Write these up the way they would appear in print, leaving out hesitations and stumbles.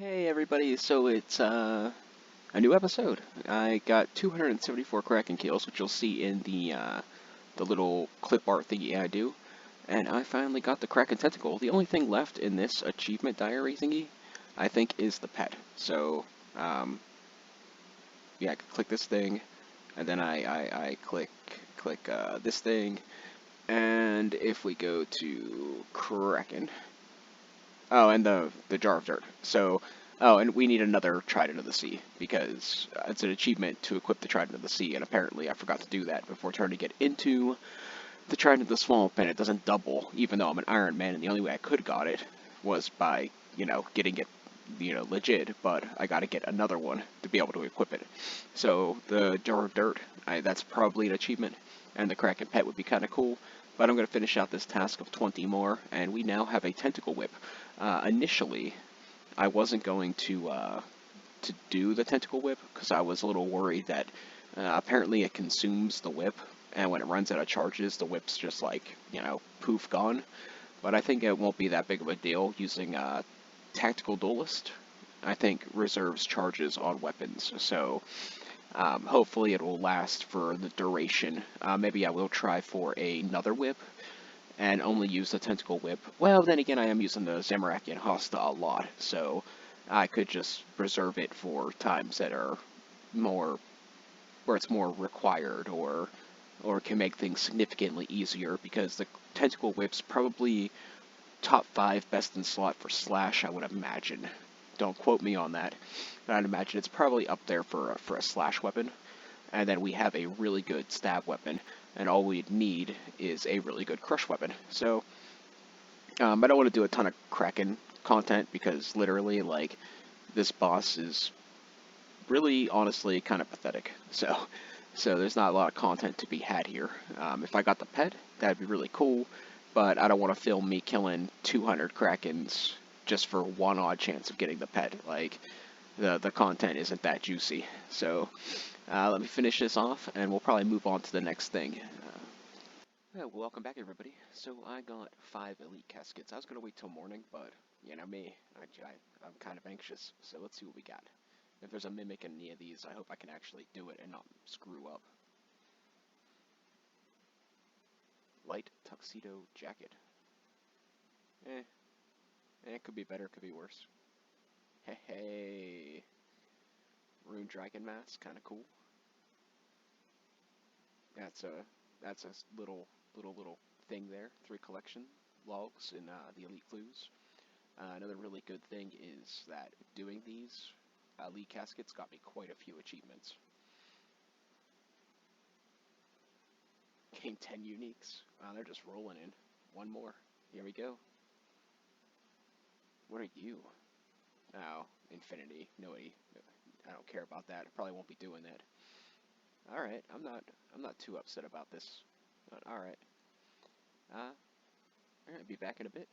Hey everybody, so it's a new episode. I got 274 Kraken kills, which you'll see in the little clip art thingy I do, and I finally got the Kraken tentacle. The only thing left in this achievement diary thingy, I think, is the pet. So, yeah, I can click this thing, and then I click this thing, and if we go to Kraken, oh, and the jar of dirt. So, oh, and we need another Trident of the Sea, because it's an achievement to equip the Trident of the Sea, and apparently I forgot to do that before trying to get into the Trident of the Swamp, and it doesn't double, even though I'm an Iron Man, and the only way I could got it was by, getting it, legit, but I gotta get another one to be able to equip it. So, the jar of dirt, that's probably an achievement, and the Kraken pet would be kind of cool. But I'm going to finish out this task of 20 more, and we now have a tentacle whip. Initially, I wasn't going to do the tentacle whip because I was a little worried that apparently it consumes the whip, and when it runs out of charges, the whip's just like, poof, gone. But I think it won't be that big of a deal using Tactical Duelist. I think reserves charges on weapons, so hopefully it will last for the duration. Maybe I will try for another whip and only use the tentacle whip. Well, then again, I am using the Zamorakian Hosta a lot, so I could just reserve it for times that are more, where it's more required, or can make things significantly easier, because the tentacle whip's probably top 5 best in slot for slash, I would imagine. Don't quote me on that, but I'd imagine it's probably up there for a slash weapon. And then we have a really good stab weapon, and all we'd need is a really good crush weapon. So, I don't want to do a ton of Kraken content, because literally, like, this boss is really, honestly, kind of pathetic. So there's not a lot of content to be had here. If I got the pet, that'd be really cool, but I don't want to film me killing 200 Krakens just for one odd chance of getting the pet. Like, the content isn't that juicy. So, let me finish this off, and we'll probably move on to the next thing. Welcome back, everybody. So I got 5 elite caskets. I was gonna wait till morning, but you know me, I'm kind of anxious. So let's see what we got. If there's a mimic in any of these, I hope I can actually do it and not screw up. Light tuxedo jacket. It could be better, it could be worse. Hey. Rune dragon mask, kind of cool. That's a little thing there. 3 collection logs in the elite clues. Another really good thing is that doing these elite caskets got me quite a few achievements. Gained 10 uniques. Wow, they're just rolling in. One more. Here we go. What are you? Oh, Infinity. Nobody. I don't care about that. I probably won't be doing that. All right, I'm not too upset about this. But all right. All right. Be back in a bit.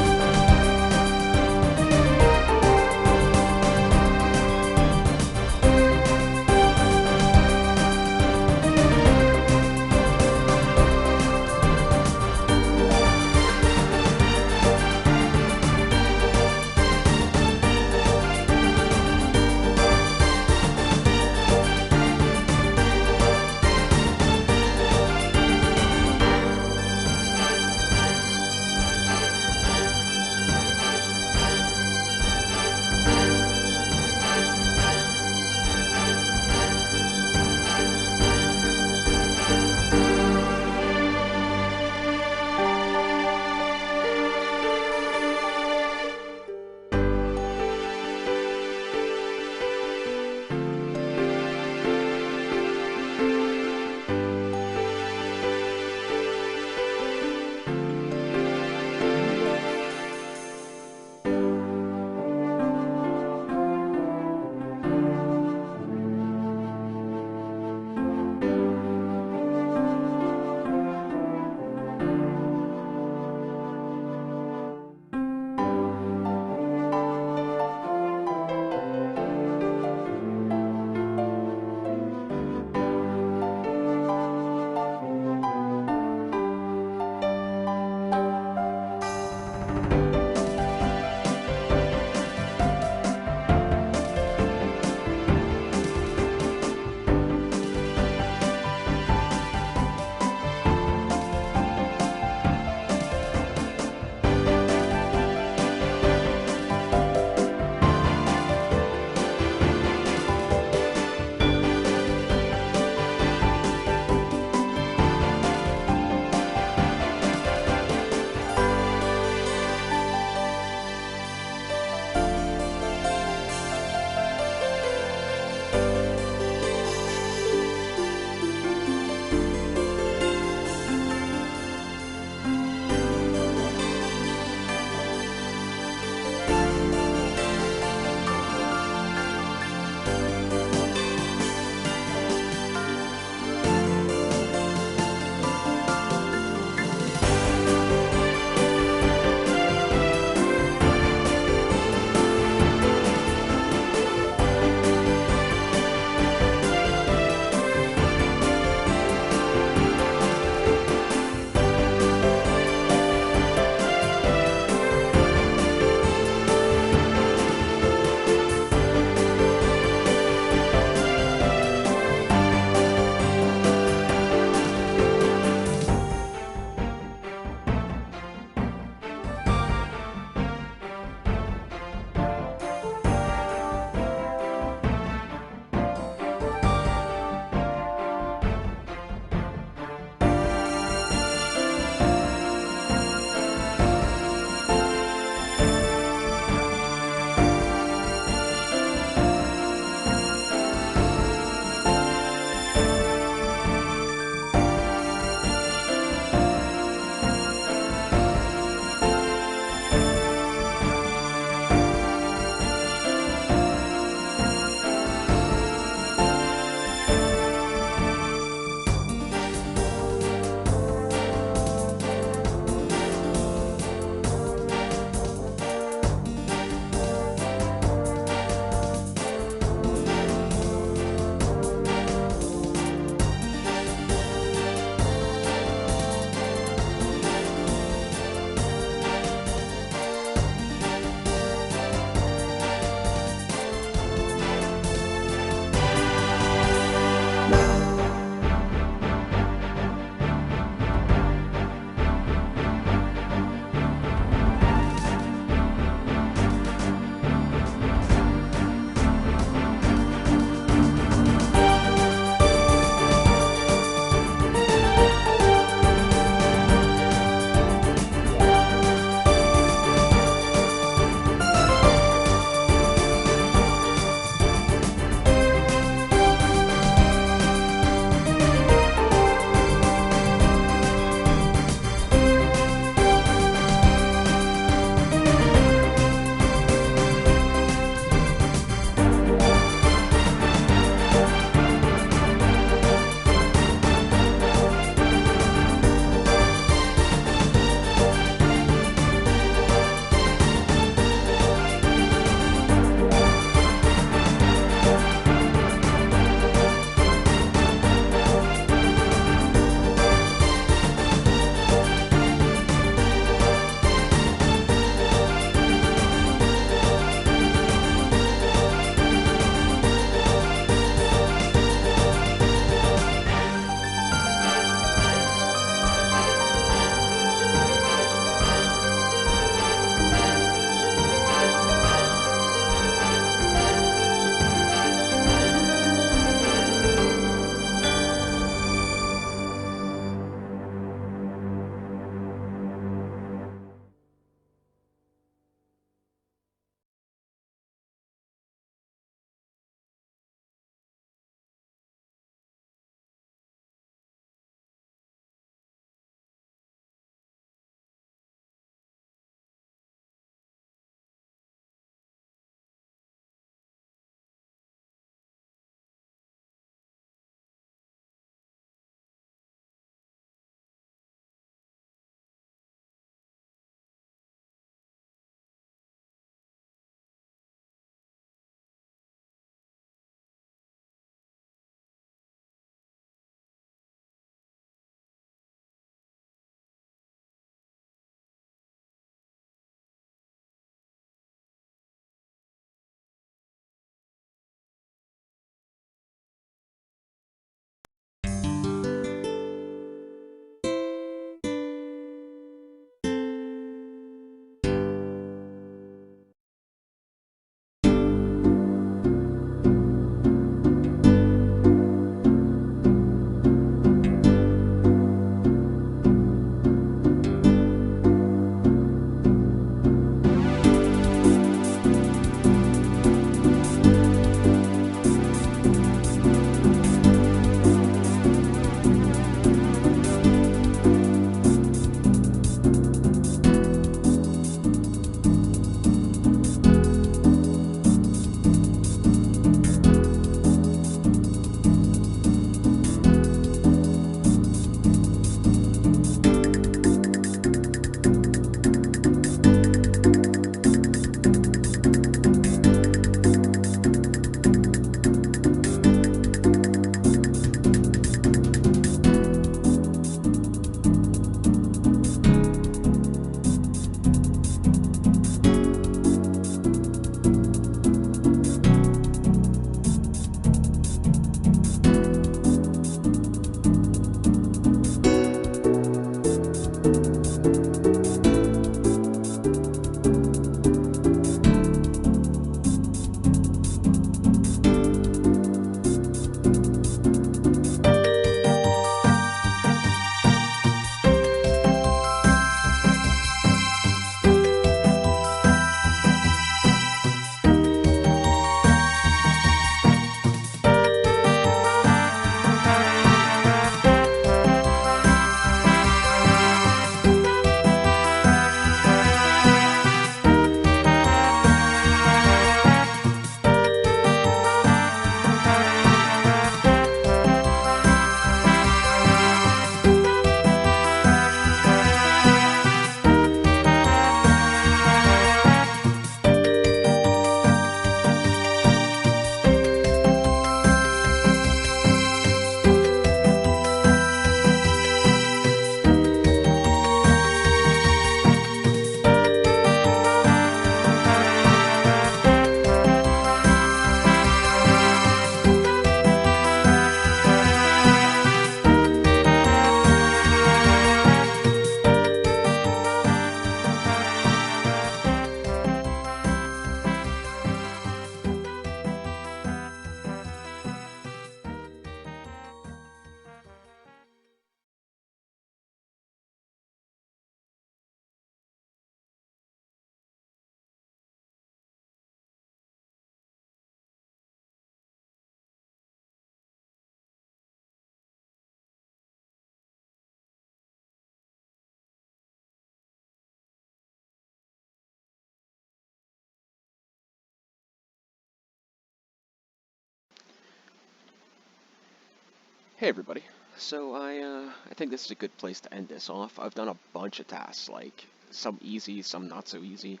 Hey everybody. So I think this is a good place to end this off. I've done a bunch of tasks, like some easy, some not so easy,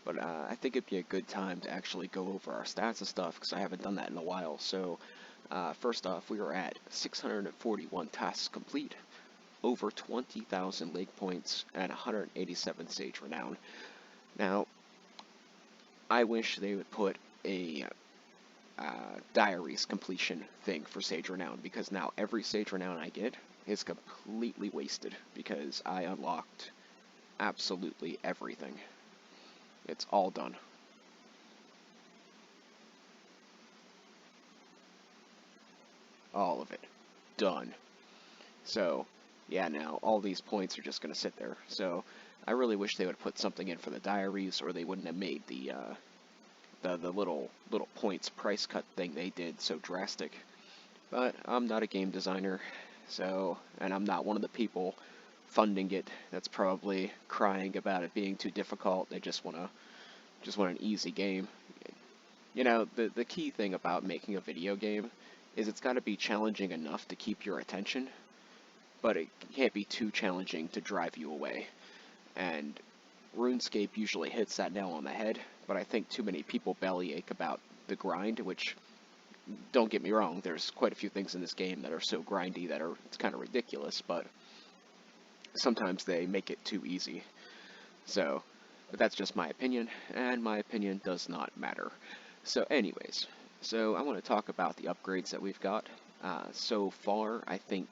but I think it'd be a good time to actually go over our stats and stuff because I haven't done that in a while. So first off, we were at 641 tasks complete, over 20,000 lake points, and 187 sage renown. Now, I wish they would put a diaries completion thing for Sage Renown, because now every Sage Renown I get is completely wasted because I unlocked absolutely everything. It's all done. All of it. Done. So, yeah, now all these points are just going to sit there. So, I really wish they would put something in for the diaries, or they wouldn't have made the little points price cut thing they did so drastic. But I'm not a game designer, so, and I'm not one of the people funding it that's probably crying about it being too difficult. They just want an easy game. You know, the key thing about making a video game is it's got to be challenging enough to keep your attention, but it can't be too challenging to drive you away. And RuneScape usually hits that nail on the head, but I think too many people bellyache about the grind, which, don't get me wrong, there's quite a few things in this game that are so grindy that it's kind of ridiculous, but sometimes they make it too easy. So, but that's just my opinion, and my opinion does not matter. So anyways, so I want to talk about the upgrades that we've got. So far, I think,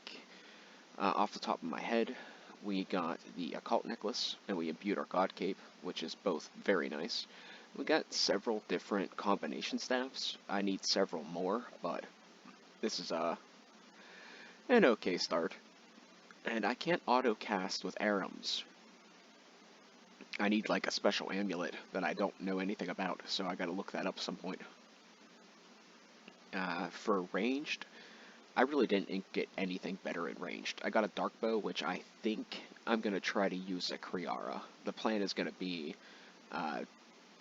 off the top of my head, we got the Occult Necklace, and we imbued our God Cape, which is both very nice. We got several different combination staffs. I need several more, but this is an okay start. And I can't auto-cast with Arams. I need like a special amulet that I don't know anything about, so I gotta look that up some point. For ranged, I really didn't get anything better in ranged. I got a dark bow, which I think I'm gonna try to use a Kriara. The plan is gonna be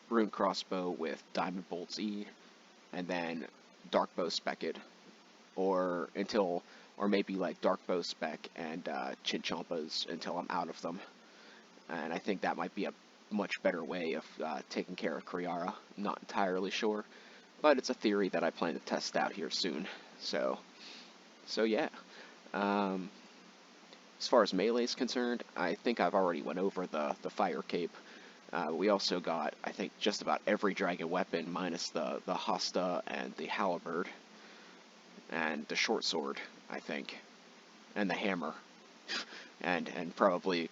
rune crossbow with diamond bolts E, and then dark bow speced, or maybe like dark bow spec and chinchompas until I'm out of them. And I think that might be a much better way of taking care of Kriara. I'm not entirely sure, but it's a theory that I plan to test out here soon. So yeah. As far as melee is concerned, I think I've already went over the fire cape. We also got, I think, just about every dragon weapon minus the Hosta and the halberd and the short sword, I think, and the hammer, and probably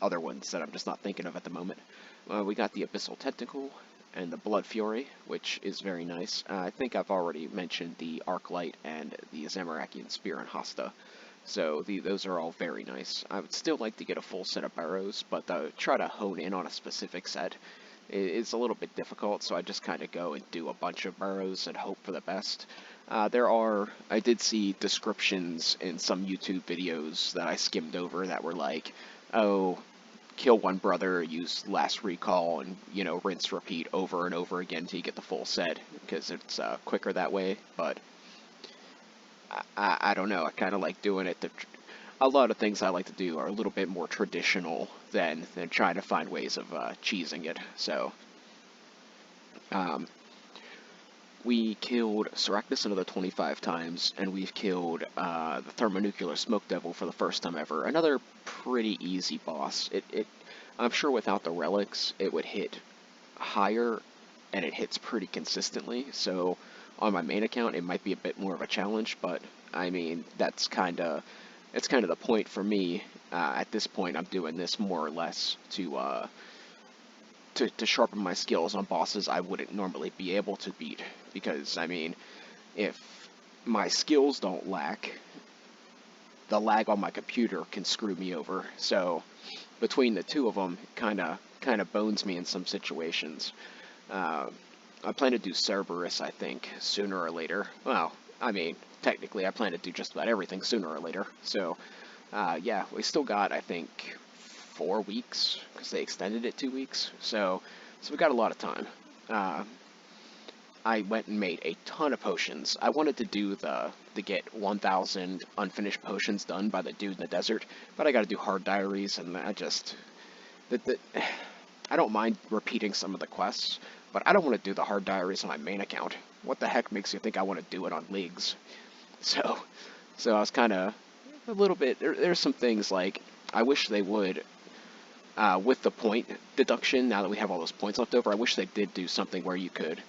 other ones that I'm just not thinking of at the moment. We got the Abyssal Tentacle and the Blood Fury, which is very nice. I think I've already mentioned the Arclight and the Zamorakian Spear and Hosta, so those are all very nice. I would still like to get a full set of barrows, but try to hone in on a specific set is a little bit difficult, so I just kind of go and do a bunch of barrows and hope for the best. I did see descriptions in some YouTube videos that I skimmed over that were like, oh, kill one brother, use last recall, and, rinse, repeat over and over again until you get the full set, because it's quicker that way, but I don't know, I kind of like doing it. A lot of things I like to do are a little bit more traditional than trying to find ways of cheesing it, so we killed Saractus another 25 times, and we've killed the Thermonuclear Smoke Devil for the first time ever. Another pretty easy boss. I'm sure without the relics, it would hit higher, and it hits pretty consistently, so on my main account, it might be a bit more of a challenge, but, I mean, it's kind of the point for me. At this point, I'm doing this more or less to sharpen my skills on bosses I wouldn't normally be able to beat, because, I mean, if my skills don't lack, the lag on my computer can screw me over, so between the two of them, it kind of bones me in some situations. I plan to do Cerberus, I think, sooner or later. Well, I mean, technically I plan to do just about everything sooner or later, so yeah, we still got, I think, 4 weeks, because they extended it 2 weeks, so we got a lot of time. I went and made a ton of potions. I wanted to do to get 1,000 unfinished potions done by the dude in the desert, but I got to do hard diaries, and I just I don't mind repeating some of the quests, but I don't want to do the hard diaries on my main account. What the heck makes you think I want to do it on leagues? So, so I was kind of a little bit. There's some things like I wish they would. With the point deduction, now that we have all those points left over, I wish they did do something where you could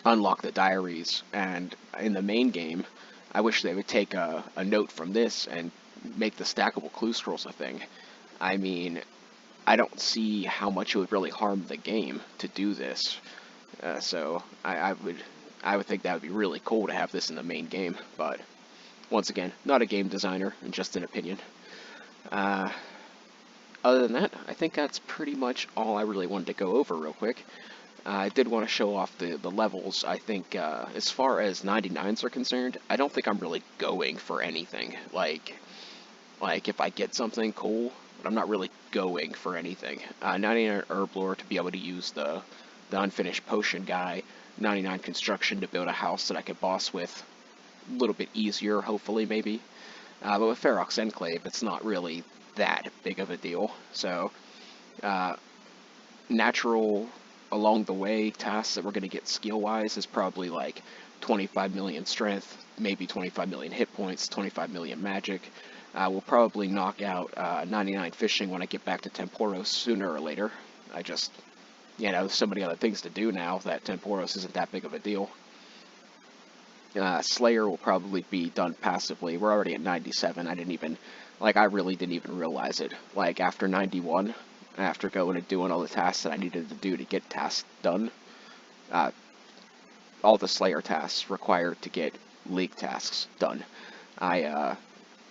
unlock the diaries, and in the main game, I wish they would take a note from this and make the stackable clue scrolls a thing. I mean, I don't see how much it would really harm the game to do this. So I would think that would be really cool to have this in the main game, but once again, not a game designer, and just an opinion. Other than that, I think that's pretty much all I really wanted to go over real quick. I did want to show off the levels. I think as far as 99s are concerned, I don't think I'm really going for anything. Like if I get something, cool, but I'm not really going for anything. 99 Herb Lore to be able to use the unfinished potion guy, 99 construction to build a house that I could boss with a little bit easier, hopefully, maybe. But with Ferox Enclave, it's not really that big of a deal. So, natural along the way tasks that we're going to get skill-wise is probably like 25 million strength, maybe 25 million hit points, 25 million magic. We'll probably knock out 99 fishing when I get back to Temporos sooner or later. I just, so many other things to do now that Temporos isn't that big of a deal. Slayer will probably be done passively. We're already at 97. I really didn't even realize it. Like, after 91, after going and doing all the tasks that I needed to do to get tasks done, all the Slayer tasks required to get League tasks done. I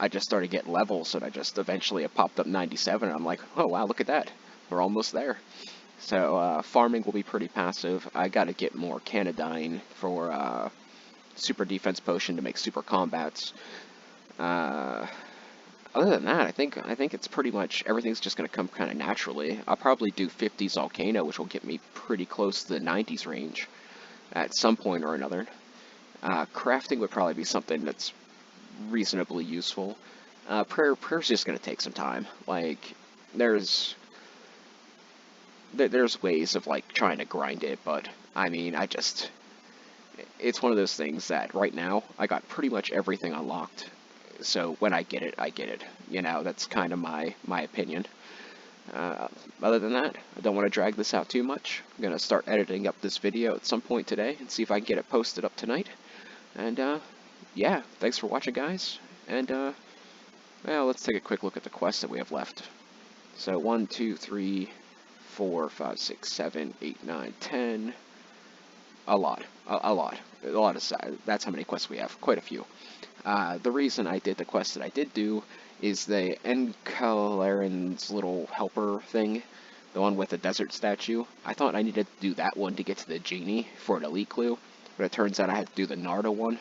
just started getting levels, and I just eventually it popped up 97, and I'm like, oh wow, look at that. We're almost there. So, farming will be pretty passive. I gotta get more Canadyne for, super defense potion to make super combats. Other than that, I think it's pretty much everything's just going to come kind of naturally. I'll probably do 50s Volcano, which will get me pretty close to the 90s range at some point or another. Crafting would probably be something that's reasonably useful. Prayer's just going to take some time. Like, there's ways of like trying to grind it, but I mean, it's one of those things that right now I got pretty much everything unlocked. So when I get it, I get it. That's kind of my opinion. Other than that, I don't want to drag this out too much. I'm going to start editing up this video at some point today and see if I can get it posted up tonight. And, yeah, thanks for watching, guys. And, well, let's take a quick look at the quests that we have left. So 1, 2, 3, 4, 5, 6, 7, 8, 9, 10... A lot of that's how many quests we have, quite a few. The reason I did the quest that I did do is the Encalaren's little helper thing, the one with the desert statue. I thought I needed to do that one to get to the genie for an elite clue, but it turns out I had to do the Narda one.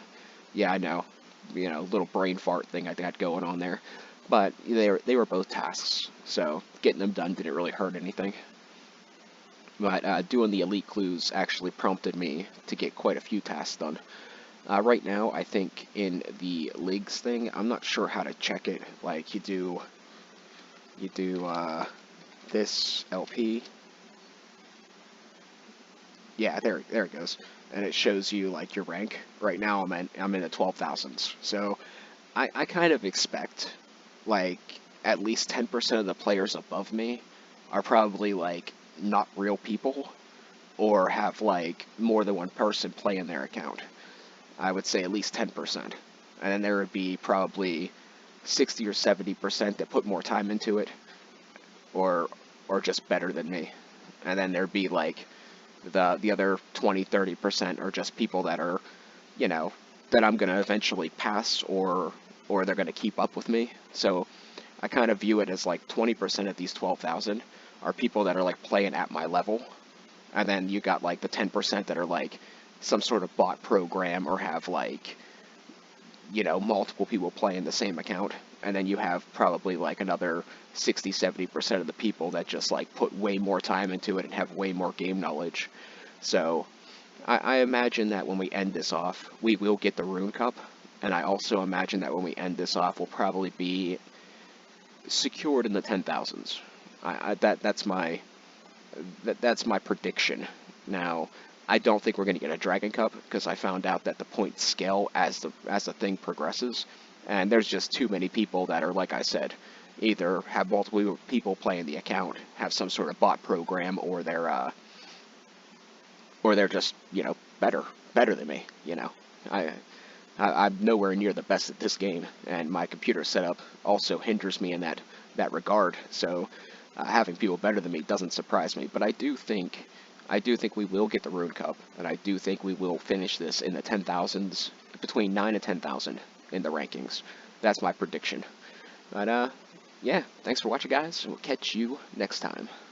Yeah, I know, little brain fart thing I got going on there, but they were both tasks, so getting them done didn't really hurt anything. But doing the elite clues actually prompted me to get quite a few tasks done. Right now, I think in the leagues thing, I'm not sure how to check it. Like, you do this LP. Yeah, there it goes, and it shows you like your rank. Right now, I'm in the 12,000s. So I kind of expect like at least 10% of the players above me are probably like not real people, or have like more than one person playing their account. I would say at least 10%. And then there would be probably 60 or 70% that put more time into it, or just better than me. And then there'd be like the other 20-30% are just people that are, that I'm gonna eventually pass, or they're gonna keep up with me. So I kind of view it as like 20% of these 12,000 are people that are like playing at my level, and then you got like the 10% that are like some sort of bot program, or have like, multiple people playing the same account, and then you have probably like another 60-70% of the people that just like put way more time into it and have way more game knowledge. So I imagine that when we end this off, we will get the Rune Cup, and I also imagine that when we end this off, we'll probably be secured in the 10,000s. That's my prediction. Now, I don't think we're going to get a Dragon Cup because I found out that the points scale as the thing progresses, and there's just too many people that are, like I said, either have multiple people playing the account, have some sort of bot program, or they're just better than me. I'm nowhere near the best at this game, and my computer setup also hinders me in that regard. So having people better than me doesn't surprise me. But I do think we will get the Rune Cup, and I do think we will finish this in the 10,000s, between 9 and 10,000 in the rankings. That's my prediction. But yeah, thanks for watching, guys. We'll catch you next time.